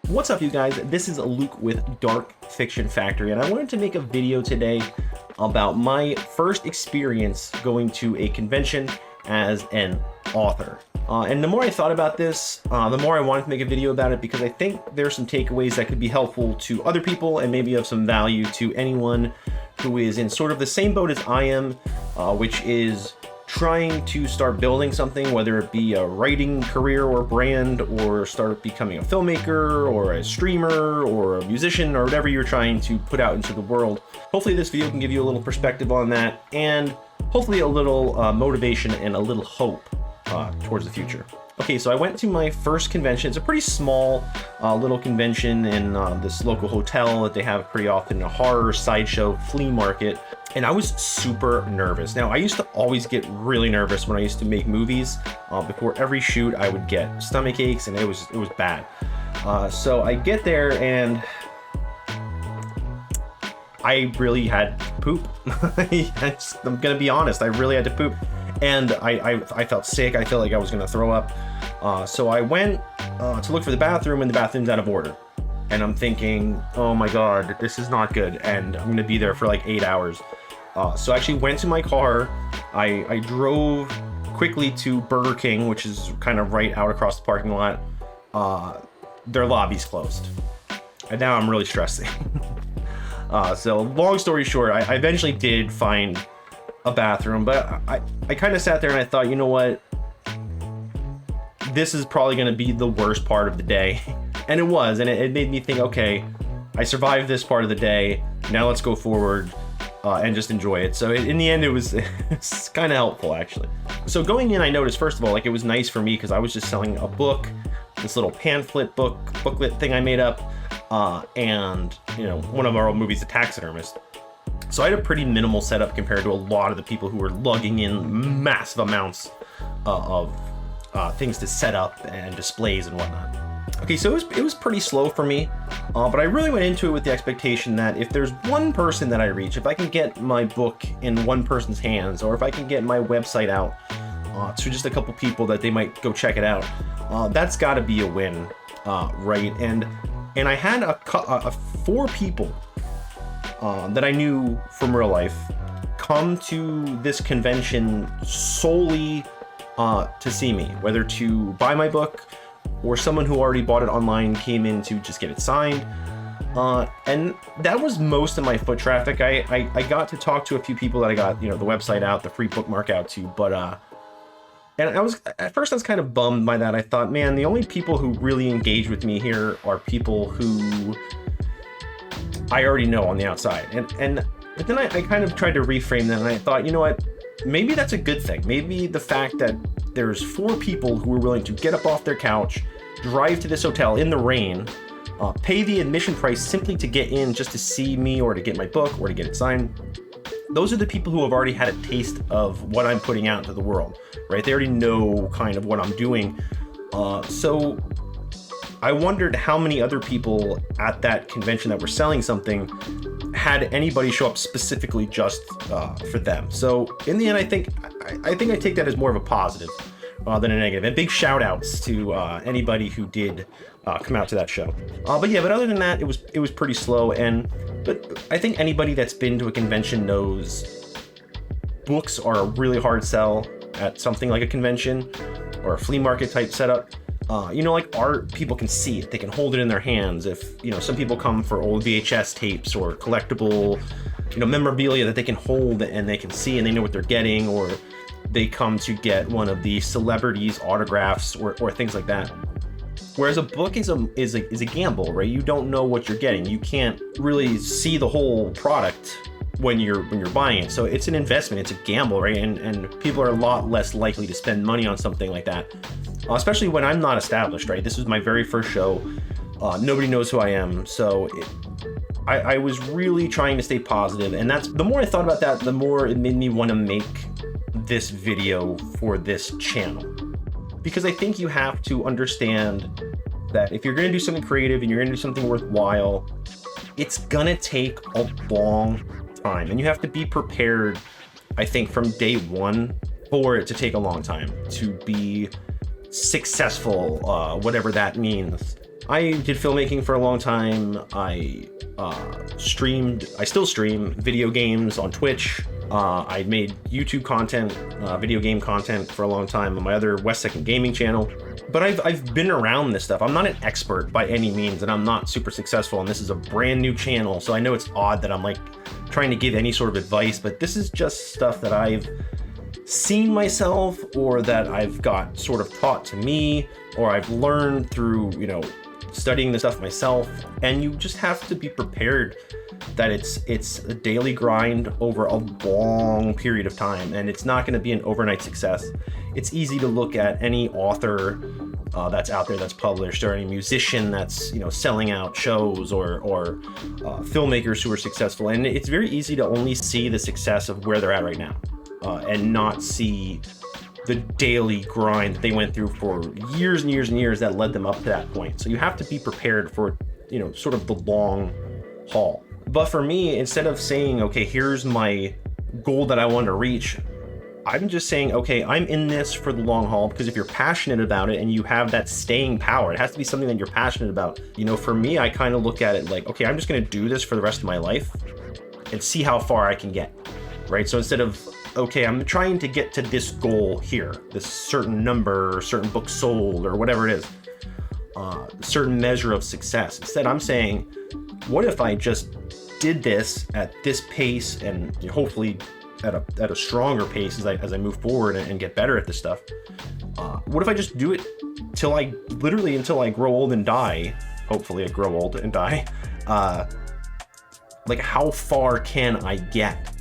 What's up, you guys? This is Luke with Dark Fiction Factory, and I wanted to make a video today about my first experience going to a convention as an author. And the more I thought about this, the more I wanted to make a video about it, because I think there's some takeaways that could be helpful to other people and maybe of some value to anyone who is in sort of the same boat as I am, which is trying to start building something, whether it be a writing career or brand, or start becoming a filmmaker or a streamer or a musician, or whatever you're trying to put out into the world. Hopefully this video can give you a little perspective on that, and hopefully a little motivation and a little hope towards the future. Okay, so I went to my first convention. It's a pretty small little convention in this local hotel that they have pretty often, a horror sideshow flea market. And I was super nervous. Now, I used to always get really nervous when I used to make movies. Before every shoot, I would get stomach aches, and it was bad. So I get there, and I really had to poop. I'm gonna be honest, I really had to poop. And I felt sick. I felt like I was gonna throw up. So I went to look for the bathroom, and the bathroom's out of order. And I'm thinking, oh my God, this is not good. And I'm gonna be there for like 8 hours. So I actually went to my car. I drove quickly to Burger King, which is kind of right out across the parking lot. Their lobby's closed. And now I'm really stressing. So long story short, I eventually did find a bathroom, but I kind of sat there and I thought, you know what? This is probably going to be the worst part of the day. And it was, and it made me think, okay, I survived this part of the day. Now let's go forward and just enjoy it. So in the end, it's kind of helpful, actually. So going in, I noticed, first of all, like, it was nice for me because I was just selling a book, this little pamphlet booklet thing I made up, and, you know, one of our old movies, The Taxidermist. So I had a pretty minimal setup compared to a lot of the people who were lugging in massive amounts of things to set up and displays and whatnot. Okay, so it was pretty slow for me, but I really went into it with the expectation that if there's one person that I reach, if I can get my book in one person's hands, or if I can get my website out to just a couple people that they might go check it out, that's got to be a win, right? And I had four people that I knew from real life come to this convention solely to see me, whether to buy my book or someone who already bought it online came in to just get it signed. And that was most of my foot traffic. I got to talk to a few people that I got, you know, the website out, the free bookmark out to, but and at first I was kind of bummed by that. I thought, man, the only people who really engage with me here are people who I already know on the outside. But then I kind of tried to reframe that, and I thought, you know what? Maybe that's a good thing. Maybe the fact that there's four people who are willing to get up off their couch, drive to this hotel in the rain, pay the admission price simply to get in, just to see me or to get my book or to get it signed. Those are the people who have already had a taste of what I'm putting out into the world, right? They already know kind of what I'm doing. So I wondered how many other people at that convention that were selling something had anybody show up specifically just for them. So in the end, I think I take that as more of a positive than a negative. And big shout outs to anybody who did come out to that show. But other than that, it was pretty slow. But I think anybody that's been to a convention knows books are a really hard sell at something like a convention or a flea market type setup. You know, like art, people can see it. They can hold it in their hands. If, you know, some people come for old VHS tapes or collectible, you know, memorabilia that they can hold and they can see and they know what they're getting, or they come to get one of the celebrities' autographs or things like that. Whereas a book is a gamble, right? You don't know what you're getting. You can't really see the whole product when you're buying it. So it's an investment, it's a gamble, right? And people are a lot less likely to spend money on something like that. Especially when I'm not established, right? This was my very first show. Nobody knows who I am. So I was really trying to stay positive. And the more I thought about that, the more it made me want to make this video for this channel. Because I think you have to understand that if you're going to do something creative and you're going to do something worthwhile, it's going to take a long time. And you have to be prepared, I think, from day one for it to take a long time to be successful, whatever that means. I did filmmaking for a long time. I still stream video games on Twitch. I made YouTube content, video game content for a long time on my other West Second Gaming channel. But I've been around this stuff. I'm not an expert by any means, and I'm not super successful, and this is a brand new channel, so I know it's odd that I'm like trying to give any sort of advice, but this is just stuff that I've seen myself, or that I've got sort of taught to me, or I've learned through, you know, studying this stuff myself. And you just have to be prepared that it's a daily grind over a long period of time, and it's not going to be an overnight success. It's easy to look at any author that's out there that's published, or any musician that's, you know, selling out shows, or filmmakers who are successful, and it's very easy to only see the success of where they're at right now, and not see the daily grind that they went through for years and years and years that led them up to that point. So you have to be prepared for, you know, sort of the long haul. But for me, instead of saying, okay, here's my goal that I want to reach, I'm just saying, okay, I'm in this for the long haul, because if you're passionate about it and you have that staying power, it has to be something that you're passionate about. You know, for me, I kind of look at it like, okay, I'm just going to do this for the rest of my life and see how far I can get, right? So instead of, okay, I'm trying to get to this goal here, this certain number, or certain book sold, or whatever it is, a certain measure of success. Instead, I'm saying, what if I just did this at this pace, and hopefully at a stronger pace as I move forward and get better at this stuff? What if I just do it until I grow old and die? Hopefully I grow old and die. Like, how far can I get?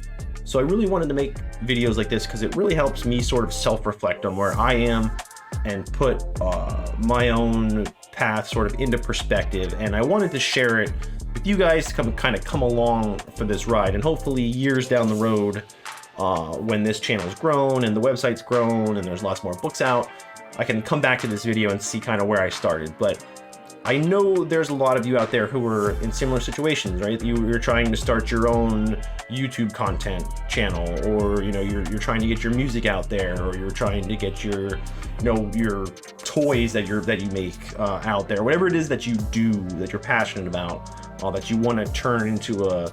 So I really wanted to make videos like this because it really helps me sort of self-reflect on where I am and put my own path sort of into perspective. And I wanted to share it with you guys to come along for this ride. And hopefully years down the road, when this channel's grown and the website's grown and there's lots more books out, I can come back to this video and see kind of where I started. But I know there's a lot of you out there who are in similar situations, right? You're trying to start your own YouTube content channel, or, you know, you're trying to get your music out there, or you're trying to get your, you know, your toys that you make out there, whatever it is that you do, that you're passionate about, that you want to turn into a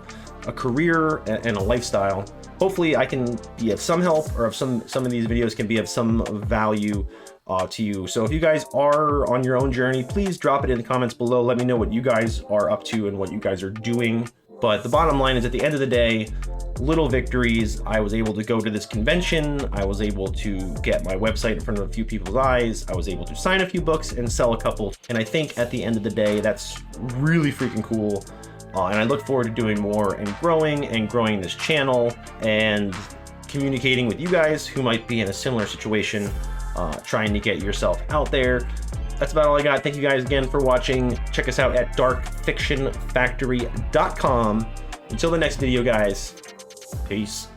career and a lifestyle. Hopefully I can be of some help, or of some of these videos can be of some value to you. So if you guys are on your own journey, please drop it in the comments below. Let me know what you guys are up to and what you guys are doing. But the bottom line is, at the end of the day, little victories. I was able to go to this convention. I was able to get my website in front of a few people's eyes. I was able to sign a few books and sell a couple. And I think at the end of the day, that's really freaking cool. And I look forward to doing more and growing this channel and communicating with you guys who might be in a similar situation, trying to get yourself out there. That's about all I got. Thank you guys again for watching. Check us out at darkfictionfactory.com. Until the next video, guys, peace.